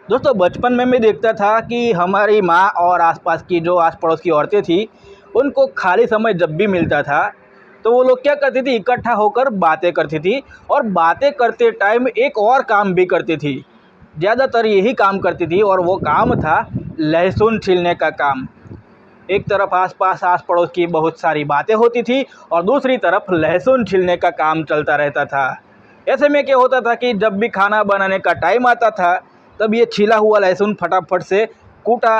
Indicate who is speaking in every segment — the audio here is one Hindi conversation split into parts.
Speaker 1: दोस्तों बचपन में मैं देखता था कि हमारी माँ और आसपास की जो आस पड़ोस की औरतें थी, उनको खाली समय जब भी मिलता था तो वो लोग क्या करती थी, इकट्ठा होकर बातें करती थी। और बातें करते टाइम एक और काम भी करती थी, ज़्यादातर यही काम करती थी और वो काम था लहसुन छीलने का काम। एक तरफ आसपास आस पड़ोस की बहुत सारी बातें होती थी और दूसरी तरफ लहसुन छीलने का काम चलता रहता था। ऐसे में क्या होता था कि जब भी खाना बनाने का टाइम आता था तब ये छिला हुआ लहसुन फटाफट से कूटा,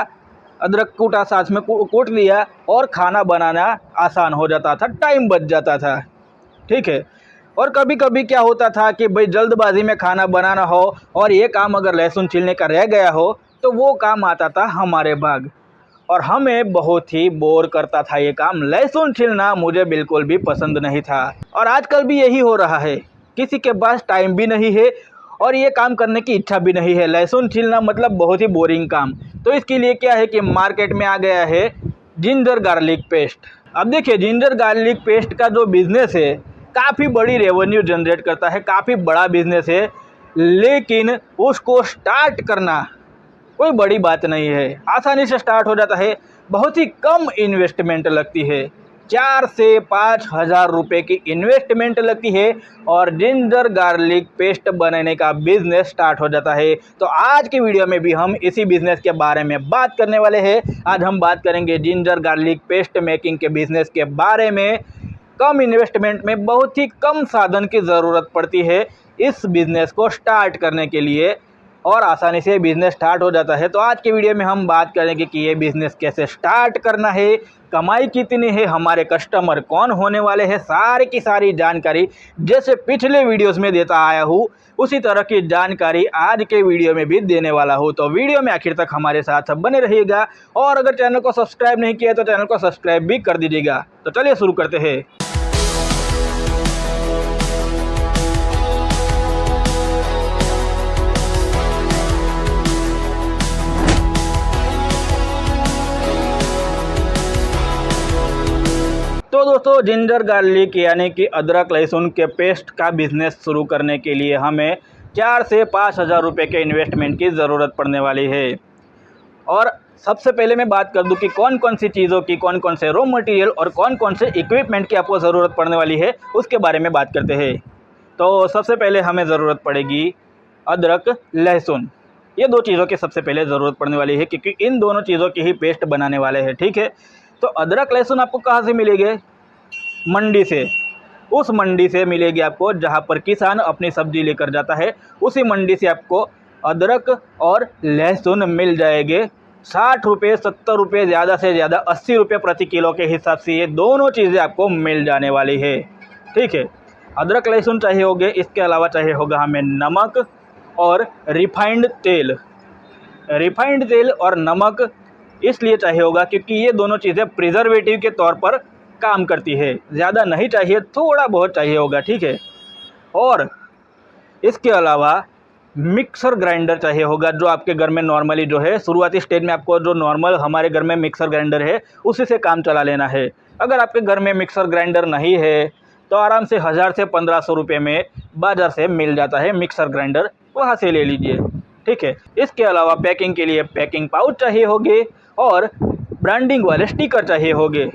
Speaker 1: अदरक कूटा साथ में कूट लिया और खाना बनाना आसान हो जाता था, टाइम बच जाता था। ठीक है। और कभी कभी क्या होता था कि भाई जल्दबाजी में खाना बनाना हो और ये काम अगर लहसुन छीलने का रह गया हो तो वो काम आता था हमारे भाग, और हमें बहुत ही बोर करता था ये काम। लहसुन छीलना मुझे बिल्कुल भी पसंद नहीं था और आजकल भी यही हो रहा है। किसी के पास टाइम भी नहीं है और ये काम करने की इच्छा भी नहीं है। लहसुन छीलना मतलब बहुत ही बोरिंग काम। तो इसके लिए क्या है कि मार्केट में आ गया है जिंजर गार्लिक पेस्ट। अब देखिए, जिंजर गार्लिक पेस्ट का जो बिज़नेस है काफ़ी बड़ी रेवेन्यू जनरेट करता है, काफ़ी बड़ा बिज़नेस है, लेकिन उसको स्टार्ट करना कोई बड़ी बात नहीं है, आसानी से स्टार्ट हो जाता है। बहुत ही कम इन्वेस्टमेंट लगती है, 4 से 5 हज़ार रुपये की इन्वेस्टमेंट लगती है और जिंजर गार्लिक पेस्ट बनाने का बिजनेस स्टार्ट हो जाता है। तो आज की वीडियो में भी हम इसी बिजनेस के बारे में बात करने वाले हैं। आज हम बात करेंगे जिंजर गार्लिक पेस्ट मेकिंग के बिजनेस के बारे में। कम इन्वेस्टमेंट में बहुत ही कम साधन की ज़रूरत पड़ती है इस बिज़नेस को स्टार्ट करने के लिए और आसानी से बिज़नेस स्टार्ट हो जाता है। तो आज के वीडियो में हम बात करेंगे कि ये बिज़नेस कैसे स्टार्ट करना है, कमाई कितनी है, हमारे कस्टमर कौन होने वाले हैं, सारी की सारी जानकारी जैसे पिछले वीडियोस में देता आया हूँ उसी तरह की जानकारी आज के वीडियो में भी देने वाला हूँ। तो वीडियो में आखिर तक हमारे साथ बने रहिएगा और अगर चैनल को सब्सक्राइब नहीं किया तो चैनल को सब्सक्राइब भी कर दीजिएगा। तो चलिए शुरू करते हैं। तो दोस्तों, जिंजर गार्लिक यानी कि अदरक लहसुन के पेस्ट का बिज़नेस शुरू करने के लिए हमें 4 से 5 हज़ार रुपये के इन्वेस्टमेंट की ज़रूरत पड़ने वाली है। और सबसे पहले मैं बात कर दूं कि कौन कौन सी चीज़ों की, कौन कौन से रॉ मटेरियल और कौन कौन से इक्विपमेंट की आपको ज़रूरत पड़ने वाली है, उसके बारे में बात करते हैं। तो सबसे पहले हमें ज़रूरत पड़ेगी अदरक लहसुन। ये दो चीज़ों की सबसे पहले ज़रूरत पड़ने वाली है क्योंकि इन दोनों चीज़ों की ही पेस्ट बनाने वाले हैं। ठीक है। तो अदरक लहसुन आपको कहाँ से मिलेंगे? मंडी से। उस मंडी से मिलेगी आपको जहाँ पर किसान अपनी सब्जी लेकर जाता है, उसी मंडी से आपको अदरक और लहसुन मिल जाएंगे 60 रुपये, 70 रुपये, ज़्यादा से ज़्यादा 80 रुपये प्रति किलो के हिसाब से ये दोनों चीज़ें आपको मिल जाने वाली है। ठीक है। अदरक लहसुन चाहिए होंगे, इसके अलावा चाहिए होगा हमें नमक और रिफाइंड तेल। रिफाइंड तेल और नमक इसलिए चाहिए होगा क्योंकि ये दोनों चीज़ें प्रिजर्वेटिव के तौर पर काम करती है। ज़्यादा नहीं चाहिए, थोड़ा बहुत चाहिए होगा। ठीक है। और इसके अलावा मिक्सर ग्राइंडर चाहिए होगा, जो आपके घर में नॉर्मली जो है शुरुआती स्टेज में आपको जो नॉर्मल हमारे घर में मिक्सर ग्राइंडर है उसी से काम चला लेना है। अगर आपके घर में मिक्सर ग्राइंडर नहीं है तो आराम से 1000 से 1500 रुपये में बाज़ार से मिल जाता है मिक्सर ग्राइंडर, वहाँ से ले लीजिए। ठीक है। इसके अलावा पैकिंग के लिए पैकिंग पाउच चाहिए होंगे और ब्रांडिंग वाले स्टिकर चाहिए होंगे।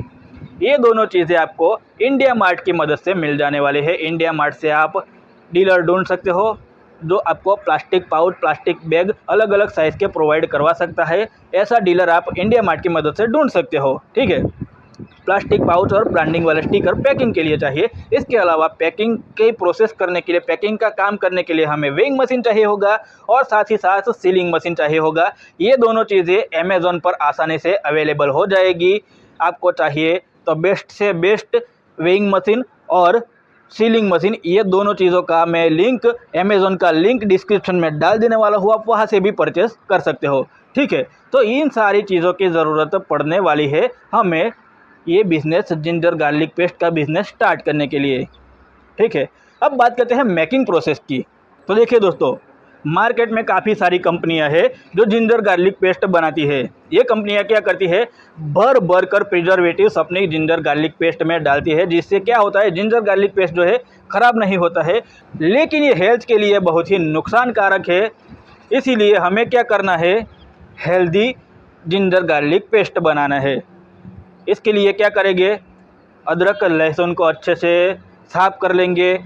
Speaker 1: ये दोनों चीज़ें आपको इंडिया मार्ट की मदद से मिल जाने वाले हैं। इंडिया मार्ट से आप डीलर ढूंढ सकते हो जो आपको प्लास्टिक पाउच, प्लास्टिक बैग अलग अलग साइज़ के प्रोवाइड करवा सकता है। ऐसा डीलर आप इंडिया मार्ट की मदद से ढूंढ सकते हो। ठीक है। प्लास्टिक पाउच और ब्रांडिंग वाले स्टिकर पैकिंग के लिए चाहिए। इसके अलावा पैकिंग के प्रोसेस करने के लिए, पैकिंग का काम करने के लिए हमें वेइंग मशीन चाहिए होगा और साथ ही साथ सीलिंग मशीन चाहिए होगा। ये दोनों चीज़ें अमेज़ॉन पर आसानी से अवेलेबल हो जाएगी। आपको चाहिए तो बेस्ट से बेस्ट वेइंग मशीन और सीलिंग मशीन, ये दोनों चीज़ों का मैं लिंक, अमेज़ॉन का लिंक डिस्क्रिप्शन में डाल देने वाला हूँ, आप वहाँ से भी परचेस कर सकते हो। ठीक है। तो इन सारी चीज़ों की ज़रूरत पड़ने वाली है हमें ये बिज़नेस, जिंजर गार्लिक पेस्ट का बिज़नेस स्टार्ट करने के लिए। ठीक है। अब बात करते हैं मेकिंग प्रोसेस की। तो देखिए दोस्तों, मार्केट में काफ़ी सारी कंपनियां हैं जो जिंजर गार्लिक पेस्ट बनाती है। ये कंपनियां क्या करती है, भर भर कर प्रिजर्वेटिव्स अपनी जिंजर गार्लिक पेस्ट में डालती है, जिससे क्या होता है, जिंजर गार्लिक पेस्ट जो है ख़राब नहीं होता है, लेकिन ये हेल्थ के लिए बहुत ही नुकसानकारक है। इसीलिए हमें क्या करना है, हेल्दी जिंजर गार्लिक पेस्ट बनाना है। इसके लिए क्या करेंगे, अदरक लहसुन को अच्छे से साफ़ कर लेंगे,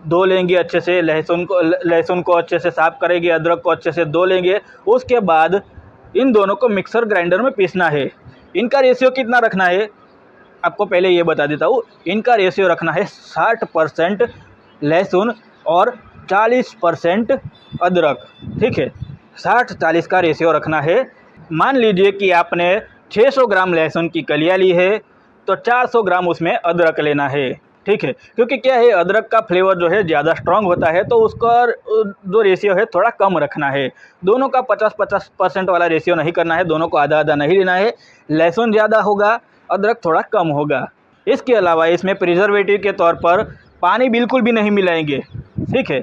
Speaker 1: धो लेंगे अच्छे से। लहसुन को अच्छे से साफ़ करेंगे, अदरक को अच्छे से धो लेंगे। उसके बाद इन दोनों को मिक्सर ग्राइंडर में पीसना है। इनका रेशियो कितना रखना है, आपको पहले ये बता देता हूँ। इनका रेशियो रखना है 60% लहसुन और 40% अदरक, ठीक है। 60-40 का रेशियो रखना है। मान लीजिए कि आपने 600 ग्राम लहसुन की कलियाँ ली है तो 400 ग्राम उसमें अदरक लेना है, ठीक है। क्योंकि क्या है, अदरक का फ्लेवर जो है ज़्यादा स्ट्रॉन्ग होता है, तो उसका जो रेशियो है थोड़ा कम रखना है। दोनों का 50-50% वाला रेशियो नहीं करना है, दोनों को आधा आधा नहीं लेना है। लहसुन ज़्यादा होगा, अदरक थोड़ा कम होगा। इसके अलावा इसमें प्रिजर्वेटिव के तौर पर पानी बिल्कुल भी नहीं मिलाएंगे, ठीक है।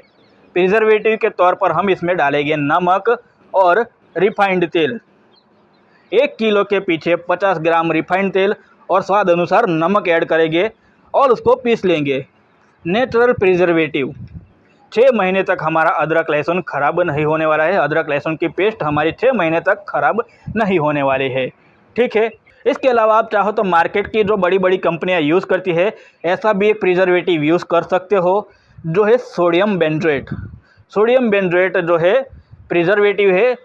Speaker 1: प्रिजर्वेटिव के तौर पर हम इसमें डालेंगे नमक और रिफाइंड तेल। 1 किलो के पीछे 50 ग्राम रिफाइंड तेल और स्वाद अनुसार नमक ऐड करेंगे और उसको पीस लेंगे। नेचुरल प्रिजर्वेटिव, 6 महीने तक हमारा अदरक लहसुन ख़राब नहीं होने वाला है। अदरक लहसुन की पेस्ट हमारी 6 महीने तक ख़राब नहीं होने वाली है, ठीक है। इसके अलावा आप चाहो तो मार्केट की जो बड़ी बड़ी कंपनियां यूज़ करती है, ऐसा भी एक प्रिजर्वेटिव यूज़ कर सकते हो, जो है सोडियम बेंजोएट। सोडियम बेंजोएट जो है प्रिजर्वेटिव है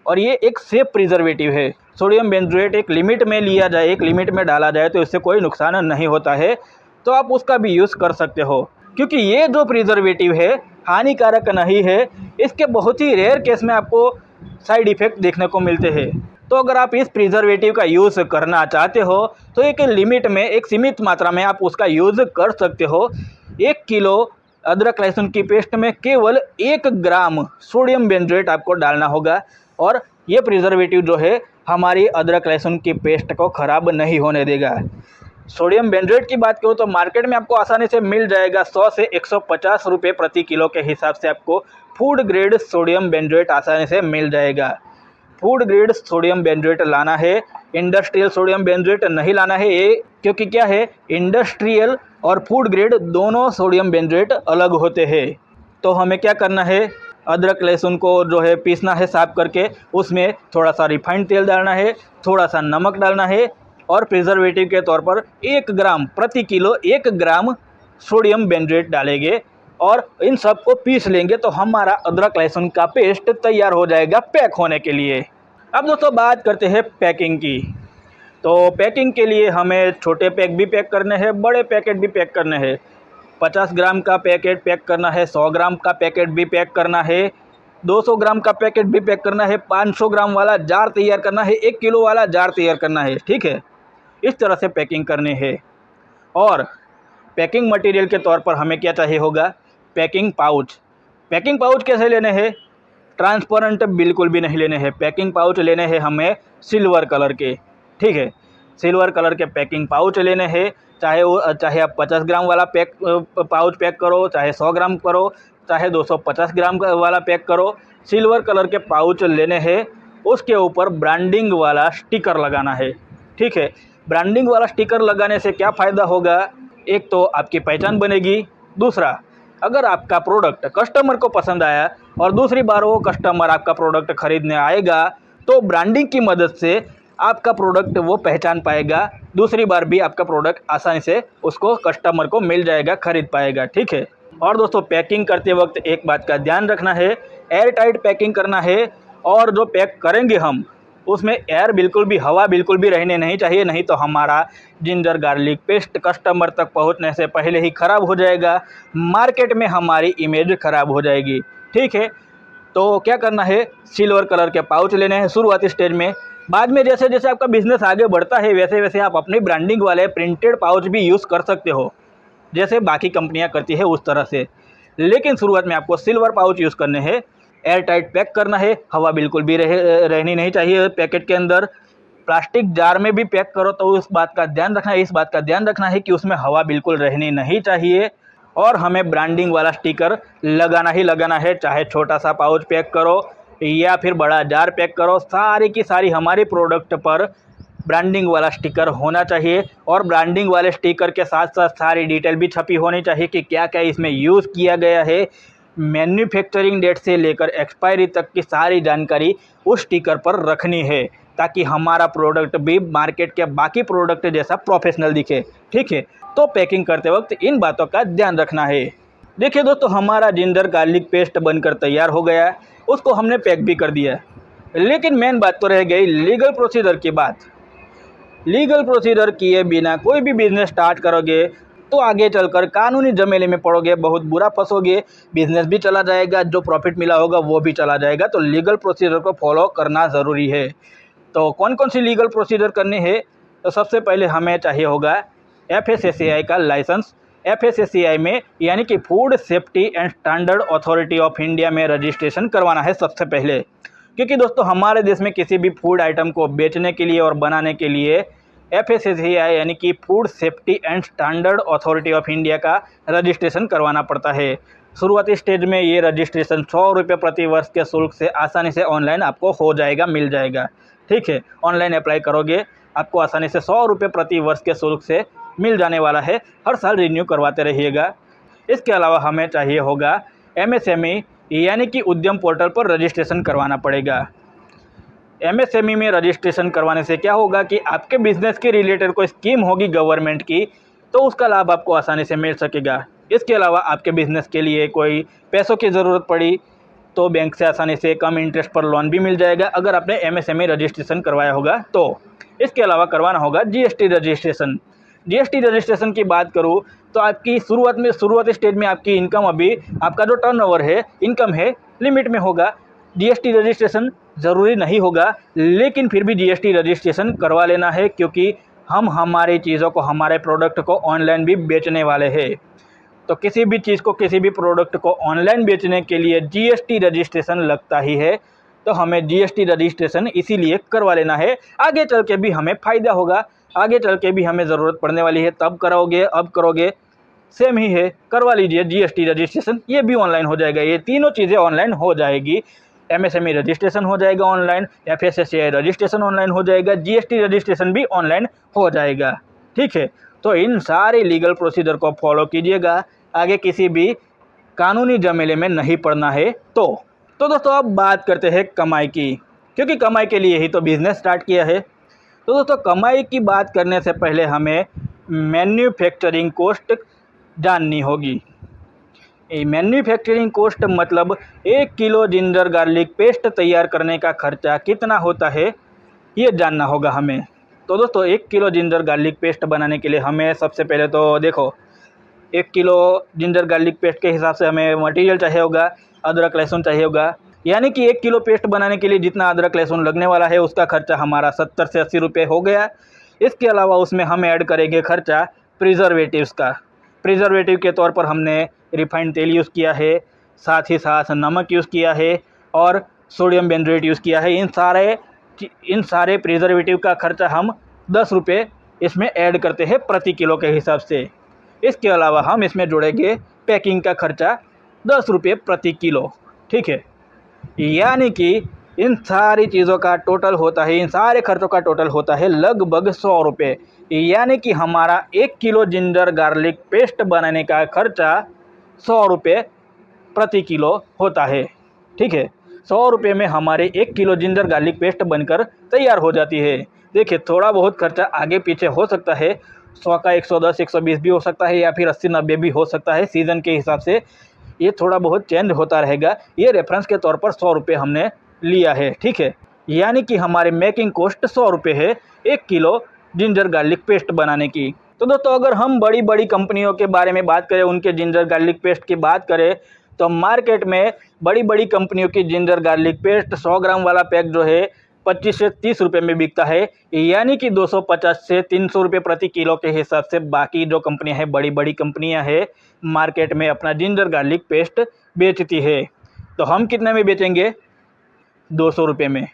Speaker 1: और ये एक सेफ प्रिजर्वेटिव है। सोडियम बेंजोएट एक लिमिट में लिया जाए, एक लिमिट में डाला जाए तो इससे कोई नुकसान नहीं होता है, तो आप उसका भी यूज़ कर सकते हो। क्योंकि ये जो प्रिजर्वेटिव है हानिकारक नहीं है, इसके बहुत ही रेयर केस में आपको साइड इफ़ेक्ट देखने को मिलते हैं। तो अगर आप इस प्रिजर्वेटिव का यूज़ करना चाहते हो तो एक लिमिट में, एक सीमित मात्रा में आप उसका यूज़ कर सकते हो। 1 किलो अदरक लहसुन की पेस्ट में केवल 1 ग्राम सोडियम बेंजोएट आपको डालना होगा और ये प्रिजर्वेटिव जो है हमारी अदरक लहसुन की पेस्ट को ख़राब नहीं होने देगा। सोडियम बेंजोएट की बात करूँ तो मार्केट में आपको आसानी से मिल जाएगा 100 से 150 रुपये प्रति किलो के हिसाब से आपको फूड ग्रेड सोडियम बेंजोएट आसानी से मिल जाएगा। फूड ग्रेड सोडियम बेंजोएट लाना है, इंडस्ट्रियल सोडियम बेंजोएट नहीं लाना है। ये क्योंकि क्या है, इंडस्ट्रियल और फूड ग्रेड दोनों सोडियम बेंजोएट अलग होते हैं। तो हमें क्या करना है, अदरक लहसुन को जो है पीसना है साफ़ करके, उसमें थोड़ा सा रिफाइंड तेल डालना है, थोड़ा सा नमक डालना है और प्रिजर्वेटिव के तौर पर 1 ग्राम प्रति किलो 1 ग्राम सोडियम बेंजोएट डालेंगे और इन सब को पीस लेंगे तो हमारा अदरक लहसुन का पेस्ट तैयार हो जाएगा पैक होने के लिए। अब दोस्तों बात करते हैं पैकिंग की। तो पैकिंग के लिए हमें छोटे पैक भी पैक करने हैं, बड़े पैकेट भी पैक करने हैं। 50 ग्राम का पैकेट पैक करना है, 100 ग्राम का पैकेट भी पैक करना है, 200 ग्राम का पैकेट भी पैक करना है, 500 ग्राम वाला जार तैयार करना है, 1 किलो वाला जार तैयार करना है, ठीक है। इस तरह से पैकिंग करनी है। और पैकिंग मटेरियल के तौर पर हमें क्या चाहिए होगा, पैकिंग पाउच। पैकिंग पाउच कैसे लेने हैं, ट्रांसपेरेंट बिल्कुल भी नहीं लेने हैं। पैकिंग पाउच लेने हैं हमें सिल्वर कलर के, ठीक है। सिल्वर कलर के पैकिंग पाउच लेने हैं, चाहे आप 50 ग्राम वाला पाउच पैक करो, चाहे 100 ग्राम करो, चाहे 250 ग्राम वाला पैक करो। सिल्वर कलर के पाउच लेने हैं, उसके ऊपर ब्रांडिंग वाला स्टिकर लगाना है, ठीक है। ब्रांडिंग वाला स्टिकर लगाने से क्या फ़ायदा होगा, एक तो आपकी पहचान बनेगी, दूसरा अगर आपका प्रोडक्ट कस्टमर को पसंद आया और दूसरी बार वो कस्टमर आपका प्रोडक्ट ख़रीदने आएगा तो ब्रांडिंग की मदद से आपका प्रोडक्ट वो पहचान पाएगा, दूसरी बार भी आपका प्रोडक्ट आसानी से उसको कस्टमर को मिल जाएगा, ख़रीद पाएगा, ठीक है। और दोस्तों पैकिंग करते वक्त एक बात का ध्यान रखना है, एयर टाइट पैकिंग करना है। और जो पैक करेंगे हम उसमें एयर बिल्कुल भी, हवा बिल्कुल भी रहने नहीं चाहिए, नहीं तो हमारा जिंजर गार्लिक पेस्ट कस्टमर तक पहुंचने से पहले ही ख़राब हो जाएगा, मार्केट में हमारी इमेज ख़राब हो जाएगी, ठीक है। तो क्या करना है, सिल्वर कलर के पाउच लेने हैं शुरुआती स्टेज में। बाद में जैसे जैसे आपका बिजनेस आगे बढ़ता है वैसे वैसे आप अपनी ब्रांडिंग वाले प्रिंटेड पाउच भी यूज़ कर सकते हो, जैसे बाकी कंपनियाँ करती है उस तरह से। लेकिन शुरुआत में आपको सिल्वर पाउच यूज़ करने हैं। एयर टाइट पैक करना है, हवा बिल्कुल भी रहनी नहीं चाहिए पैकेट के अंदर। प्लास्टिक जार में भी पैक करो तो इस बात का ध्यान रखना है कि उसमें हवा बिल्कुल रहनी नहीं चाहिए। और हमें ब्रांडिंग वाला स्टिकर लगाना ही लगाना है, चाहे छोटा सा पाउच पैक करो या फिर बड़ा जार पैक करो, सारी की सारी हमारे प्रोडक्ट पर ब्रांडिंग वाला स्टिकर होना चाहिए। और ब्रांडिंग वाले स्टिकर के साथ साथ सारी डिटेल भी छपी होनी चाहिए कि क्या क्या इसमें यूज़ किया गया है, मैन्युफैक्चरिंग डेट से लेकर एक्सपायरी तक की सारी जानकारी उस स्टिकर पर रखनी है, ताकि हमारा प्रोडक्ट भी मार्केट के बाकी प्रोडक्ट जैसा प्रोफेशनल दिखे। ठीक है, तो पैकिंग करते वक्त इन बातों का ध्यान रखना है। देखिए दोस्तों, हमारा जिंजर गार्लिक पेस्ट बनकर तैयार हो गया, उसको हमने पैक भी कर दिया, लेकिन मेन बात तो रह गई लीगल प्रोसीजर की बात। लीगल प्रोसीजर किए बिना कोई भी बिजनेस स्टार्ट करोगे तो आगे चलकर कानूनी झमेले में पड़ोगे, बहुत बुरा फंसोगे, बिजनेस भी चला जाएगा, जो प्रॉफिट मिला होगा वो भी चला जाएगा। तो लीगल प्रोसीजर को फॉलो करना ज़रूरी है। तो कौन कौन सी लीगल प्रोसीजर करनी है? तो सबसे पहले हमें चाहिए होगा FSSAI का लाइसेंस। FSSAI में यानी कि food safety and standard authority of India में रजिस्ट्रेशन करवाना है सबसे पहले, क्योंकि दोस्तों हमारे देश में किसी भी फूड आइटम को बेचने के लिए और बनाने के लिए FSSAI यानी कि food safety and standard authority of India का रजिस्ट्रेशन करवाना पड़ता है। शुरुआती स्टेज में ये रजिस्ट्रेशन 100 रुपये प्रति वर्ष के शुल्क से आसानी से ऑनलाइन आपको हो जाएगा, मिल जाएगा। ठीक है, ऑनलाइन अप्लाई करोगे आपको आसानी से 100 रुपये प्रति वर्ष के शुल्क से मिल जाने वाला है। हर साल रिन्यू करवाते रहिएगा। इसके अलावा हमें चाहिए होगा MSME यानी कि उद्यम पोर्टल पर रजिस्ट्रेशन करवाना पड़ेगा। MSME में रजिस्ट्रेशन करवाने से क्या होगा कि आपके बिजनेस के रिलेटेड कोई स्कीम होगी गवर्नमेंट की, तो उसका लाभ आपको आसानी से मिल सकेगा। इसके अलावा आपके बिजनेस के लिए कोई पैसों की ज़रूरत पड़ी तो बैंक से आसानी से कम इंटरेस्ट पर लोन भी मिल जाएगा, अगर आपने MSME रजिस्ट्रेशन करवाया होगा तो। इसके अलावा करवाना होगा GST रजिस्ट्रेशन। GST रजिस्ट्रेशन की बात करूँ तो आपकी शुरुआती स्टेज में आपकी इनकम, अभी आपका जो टर्नओवर है, इनकम है, लिमिट में होगा। GST रजिस्ट्रेशन ज़रूरी नहीं होगा, लेकिन फिर भी GST रजिस्ट्रेशन करवा लेना है, क्योंकि हम हमारी चीज़ों को, हमारे प्रोडक्ट को ऑनलाइन भी बेचने वाले हैं। तो किसी भी चीज़ को, किसी भी प्रोडक्ट को ऑनलाइन बेचने के लिए GST रजिस्ट्रेशन लगता ही है। तो हमें GST रजिस्ट्रेशन इसीलिए करवा लेना है। आगे चल के भी हमें फ़ायदा होगा, आगे चल के भी हमें ज़रूरत पड़ने वाली है, तब करोगे, अब करोगे, सेम ही है। करवा लीजिए GST रजिस्ट्रेशन, ये भी ऑनलाइन हो जाएगा। ये तीनों चीज़ें ऑनलाइन हो जाएगी। MSME रजिस्ट्रेशन हो जाएगा ऑनलाइन, FSSAI रजिस्ट्रेशन ऑनलाइन हो जाएगा, GST रजिस्ट्रेशन भी ऑनलाइन हो जाएगा। ठीक है, तो इन सारे लीगल प्रोसीजर को फॉलो कीजिएगा, आगे किसी भी कानूनी झमेले में नहीं पड़ना है। तो दोस्तों अब बात करते हैं कमाई की, क्योंकि कमाई के लिए ही तो बिज़नेस स्टार्ट किया है। तो दोस्तों कमाई की बात करने से पहले हमें मैन्युफैक्चरिंग कॉस्ट जाननी होगी। मैन्युफैक्चरिंग कॉस्ट मतलब 1 किलो जिंजर गार्लिक पेस्ट तैयार करने का खर्चा कितना होता है, ये जानना होगा हमें। तो दोस्तों 1 किलो जिंजर गार्लिक पेस्ट बनाने के लिए हमें सबसे पहले तो देखो 1 किलो जिंजर गार्लिक पेस्ट के हिसाब से हमें मटेरियल चाहिए होगा, अदरक लहसुन चाहिए होगा। यानी कि 1 किलो पेस्ट बनाने के लिए जितना अदरक लहसुन लगने वाला है उसका खर्चा हमारा 70 से 80 रुपये हो गया। इसके अलावा उसमें हम ऐड करेंगे खर्चा प्रिजर्वेटिव्स का। प्रिजर्वेटिव के तौर पर हमने रिफाइंड तेल यूज़ किया है, साथ ही साथ नमक यूज़ किया है और सोडियम बेंजोएट यूज़ किया है। इन सारे प्रिजर्वेटिव का खर्चा हम 10 रुपये इसमें ऐड करते हैं प्रति किलो के हिसाब से। इसके अलावा हम इसमें जोड़ेंगे पैकिंग का खर्चा 10 रुपये प्रति किलो। ठीक है, यानी कि इन सारी चीज़ों का टोटल होता है, इन सारे खर्चों का टोटल होता है लगभग 100 रुपये। यानी कि हमारा 1 किलो जिंजर गार्लिक पेस्ट बनाने का खर्चा 100 रुपये प्रति किलो होता है। ठीक है, 100 रुपये में हमारे 1 किलो जिंजर गार्लिक पेस्ट बनकर तैयार हो जाती है। देखिए थोड़ा बहुत खर्चा आगे पीछे हो सकता है, 100 का 110, 120 भी हो सकता है, या फिर 80-90 भी हो सकता है। सीज़न के हिसाब से ये थोड़ा बहुत चेंज होता रहेगा। ये रेफरेंस के तौर पर 100 रुपये हमने लिया है। ठीक है, यानी कि हमारी मेकिंग कॉस्ट 100 रुपये है 1 किलो जिंजर गार्लिक पेस्ट बनाने की। तो दोस्तों अगर हम बड़ी बड़ी कंपनियों के बारे में बात करें, उनके जिंजर गार्लिक पेस्ट की बात करें, तो मार्केट में बड़ी बड़ी कंपनियों की जिंजर गार्लिक पेस्ट 100 ग्राम वाला पैक जो है 25 से 30 रुपये में बिकता है। यानी कि 250 से 300 रुपये प्रति किलो के हिसाब से बाकी जो कंपनियां हैं, बड़ी बड़ी कंपनियां हैं, मार्केट में अपना जिंजर गार्लिक पेस्ट बेचती है। तो हम कितने में बेचेंगे? 200 रुपये में।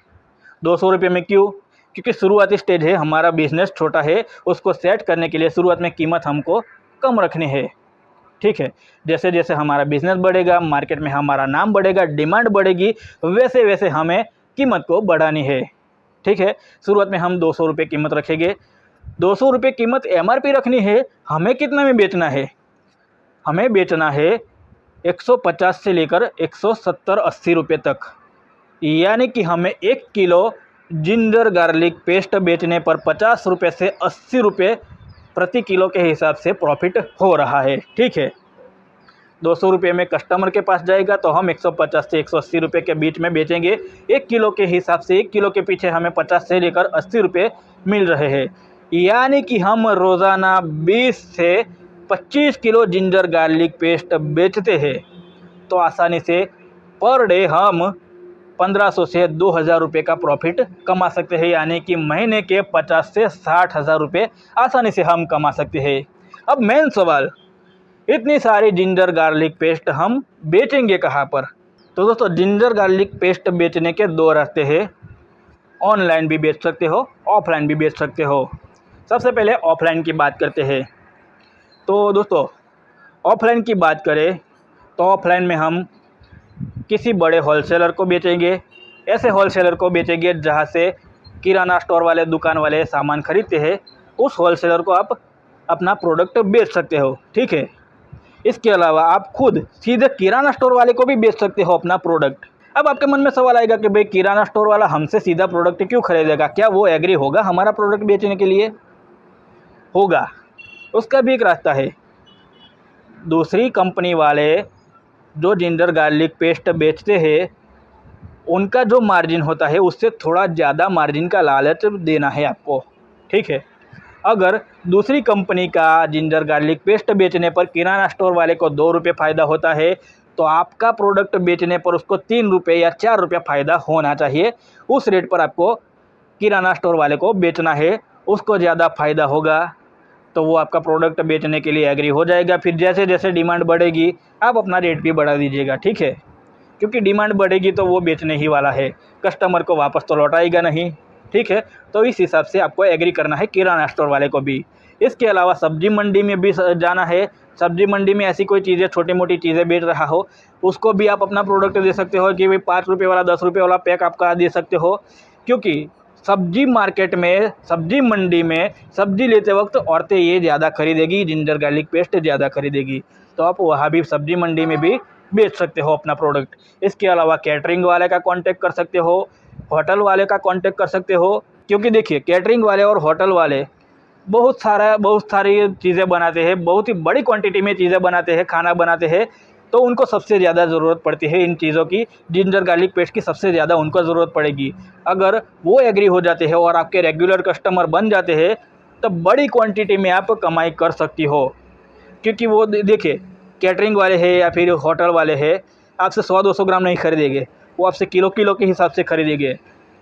Speaker 1: 200 रुपये में क्यों? क्योंकि शुरुआती स्टेज है, हमारा बिजनेस छोटा है, उसको सेट करने के लिए शुरुआत में कीमत हमको कम रखनी है। ठीक है, जैसे जैसे हमारा बिजनेस बढ़ेगा, मार्केट में हमारा नाम बढ़ेगा, डिमांड बढ़ेगी, वैसे वैसे हमें कीमत को बढ़ानी है। ठीक है, शुरुआत में हम 200 रुपये कीमत रखेंगे। 200 रुपये कीमत MRP रखनी है। हमें कितना में बेचना है? हमें बेचना है 150 से लेकर 170-80 रुपये तक। यानी कि हमें 1 किलो जिंजर गार्लिक पेस्ट बेचने पर 50 रुपये से 80 रुपये प्रति किलो के हिसाब से प्रॉफिट हो रहा है। ठीक है, 200 रुपये में कस्टमर के पास जाएगा तो हम 150 से 180 रुपये के बीच में बेचेंगे। 1 किलो के हिसाब से 1 किलो के पीछे हमें 50 से लेकर 80 रुपये मिल रहे हैं। यानी कि हम रोज़ाना 20 से 25 किलो जिंजर गार्लिक पेस्ट बेचते हैं तो आसानी से पर डे हम 1500 से 2000 रुपये का प्रॉफिट कमा सकते हैं। यानी कि महीने के 50 से 60 हज़ार रुपये आसानी से हम कमा सकते हैं। अब मेन सवाल, इतनी सारी जिंजर गार्लिक पेस्ट हम बेचेंगे कहाँ पर? तो दोस्तों, जिंजर गार्लिक पेस्ट बेचने के 2 रास्ते हैं। ऑनलाइन भी बेच सकते हो, ऑफलाइन भी बेच सकते हो। सबसे पहले ऑफलाइन की बात करते हैं। तो दोस्तों, ऑफलाइन की बात करें तो ऑफलाइन में हम किसी बड़े होलसेलर को बेचेंगे। ऐसे होलसेलर को बेचेंगे जहाँ से किराना स्टोर वाले, दुकान वाले सामान खरीदते हैं। उस होलसेलर को आप अपना प्रोडक्ट बेच सकते हो। ठीक है, इसके अलावा आप खुद सीधे किराना स्टोर वाले को भी बेच सकते हो अपना प्रोडक्ट। अब आपके मन में सवाल आएगा कि भाई, किराना स्टोर वाला हमसे सीधा प्रोडक्ट क्यों खरीदेगा? क्या वो एग्री होगा हमारा प्रोडक्ट बेचने के लिए? होगा। उसका भी एक रास्ता है। दूसरी कंपनी वाले जो जिंजर गार्लिक पेस्ट बेचते हैं, उनका जो मार्जिन होता है उससे थोड़ा ज़्यादा मार्जिन का लालच देना है आपको। ठीक है, अगर दूसरी कंपनी का जिंजर गार्लिक पेस्ट बेचने पर किराना स्टोर वाले को 2 रुपये फ़ायदा होता है तो आपका प्रोडक्ट बेचने पर उसको 3 रुपये या 4 रुपये फ़ायदा होना चाहिए। उस रेट पर आपको किराना स्टोर वाले को बेचना है, उसको ज़्यादा फ़ायदा होगा तो वो आपका प्रोडक्ट बेचने के लिए एग्री हो जाएगा। फिर जैसे जैसे डिमांड बढ़ेगी आप अपना रेट भी बढ़ा दीजिएगा। ठीक है, क्योंकि डिमांड बढ़ेगी तो वो बेचने ही वाला है, कस्टमर को वापस तो लौटाएगा नहीं। ठीक है, तो इस हिसाब से आपको एग्री करना है किराना स्टोर वाले को भी। इसके अलावा सब्जी मंडी में भी जाना है। सब्जी मंडी में ऐसी कोई चीज़ें, छोटी मोटी चीज़ें बेच रहा हो, उसको भी आप अपना प्रोडक्ट दे सकते हो कि भाई 5 रुपये वाला, 10 रुपये वाला पैक आपका दे सकते हो। क्योंकि सब्जी मार्केट में, सब्जी मंडी में सब्जी लेते वक्त औरतें ये ज़्यादा खरीदेगी, जिंजर गार्लिक पेस्ट ज़्यादा खरीदेगी, तो आप वहाँ भी सब्जी मंडी में भी बेच सकते हो अपना प्रोडक्ट। इसके अलावा कैटरिंग वाले का कांटेक्ट कर सकते हो, होटल वाले का कांटेक्ट कर सकते हो। क्योंकि देखिए, कैटरिंग वाले और होटल वाले बहुत सारी चीज़ें बनाते हैं, बहुत ही बड़ी क्वांटिटी में चीज़ें बनाते हैं, खाना बनाते हैं, तो उनको सबसे ज़्यादा ज़रूरत पड़ती है इन चीज़ों की। जिंजर गार्लिक पेस्ट की सबसे ज़्यादा उनको ज़रूरत पड़ेगी। अगर वो एग्री हो जाते हैं और आपके रेगुलर कस्टमर बन जाते हैं तो बड़ी क्वांटिटी में आप कमाई कर सकती हो। क्योंकि वो देखिए, कैटरिंग वाले हैं या फिर होटल वाले हैं, आपसे 100-200 ग्राम नहीं खरीदेंगे, वो आपसे किलो के हिसाब से खरीदेंगे।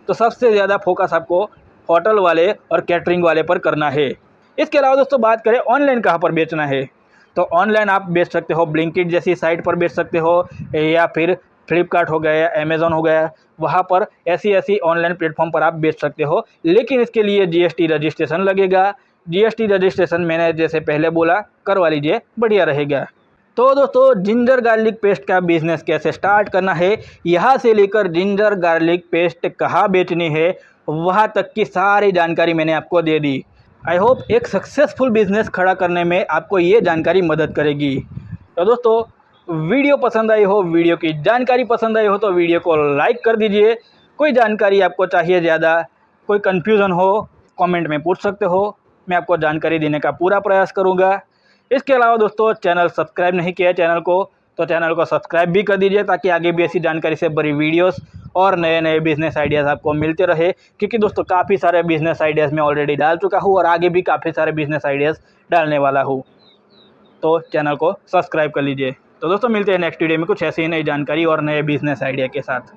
Speaker 1: तो सबसे ज़्यादा फोकस आपको होटल वाले और कैटरिंग वाले पर करना है। इसके अलावा दोस्तों, बात करें ऑनलाइन कहाँ पर बेचना है, तो ऑनलाइन आप बेच सकते हो, ब्लिंकिट जैसी साइट पर बेच सकते हो, या फिर फ्लिपकार्ट हो गया, अमेज़ॉन हो गया, वहाँ पर ऐसी ऑनलाइन प्लेटफॉर्म पर आप बेच सकते हो। लेकिन इसके लिए जीएसटी रजिस्ट्रेशन लगेगा। जीएसटी रजिस्ट्रेशन मैंने जैसे पहले बोला, करवा लीजिए, बढ़िया रहेगा। तो दोस्तों, जिंजर गार्लिक पेस्ट का बिज़नेस कैसे स्टार्ट करना है, यहाँ से लेकर जिंजर गार्लिक पेस्ट कहाँ बेचनी है, वहाँ तक की सारी जानकारी मैंने आपको दे दी। आई होप एक सक्सेसफुल बिज़नेस खड़ा करने में आपको ये जानकारी मदद करेगी। तो दोस्तों, वीडियो पसंद आई हो, वीडियो की जानकारी पसंद आई हो तो वीडियो को लाइक कर दीजिए। कोई जानकारी आपको चाहिए ज़्यादा, कोई कन्फ्यूज़न हो, कमेंट में पूछ सकते हो, मैं आपको जानकारी देने का पूरा प्रयास करूँगा। इसके अलावा दोस्तों, चैनल सब्सक्राइब नहीं किया है चैनल को, तो चैनल को सब्सक्राइब भी कर दीजिए ताकि आगे भी ऐसी जानकारी से भरी वीडियोस और नए नए बिज़नेस आइडियाज़ आपको मिलते रहे। क्योंकि दोस्तों, काफ़ी सारे बिज़नेस आइडियाज़ मैं ऑलरेडी डाल चुका हूँ और आगे भी काफ़ी सारे बिज़नेस आइडियाज़ डालने वाला हूँ, तो चैनल को सब्सक्राइब कर लीजिए। तो दोस्तों, मिलते हैं नेक्स्ट वीडियो में कुछ ऐसी ही नई जानकारी और नए बिज़नेस आइडिया के साथ।